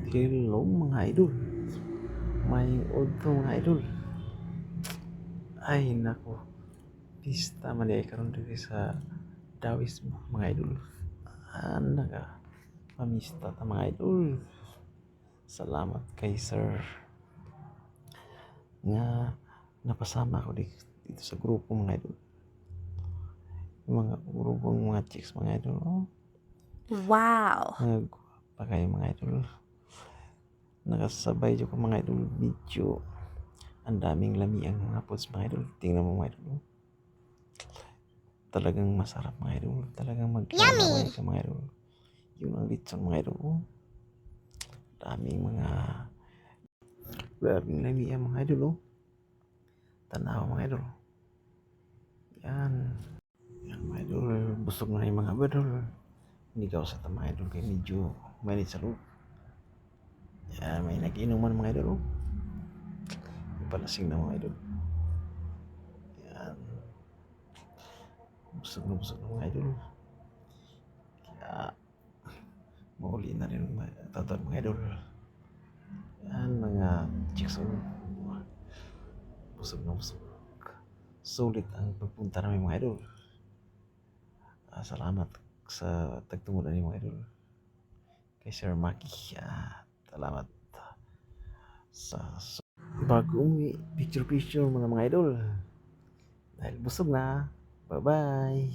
Hello mga idol, may udto mga idol. Ay nako, pista man karon diri sa Dawis mga idol. Naga pamista ta mga idol. Salamat kay sir nga napasama ko dito sa grupo mga idol. Yung mga grupong mga chicks mga idol. Wow! Pa kayo mga idol. Nakasabay ko mga idol video. Ang daming lami ang mga posts mga idol. Tingnan mo mga idol. Talagang masarap mga idol. Talagang magkaway ka mga idol. Yung ang litson mga idol. Daming mga daming lami ang mga idol. Tanaw mga idol. Yan. Yan mga idol. Busog na yung mga idol. Hindi ka sa mga idol kay medyo mainit sa loob. Yan, may nag-inuman mga idol. Palasing na mga idol. Yan. Busog na mga idol. Kaya mauli na rin mga idol. Yan mga chicks. Busog na busog. Sulit ang pagpunta namin mga idol. Salamat sa tagtungod ni mga idol. Kay Sir Maki. Salamat sa bagong picture mga idol. Dahil busog na. Bye-bye.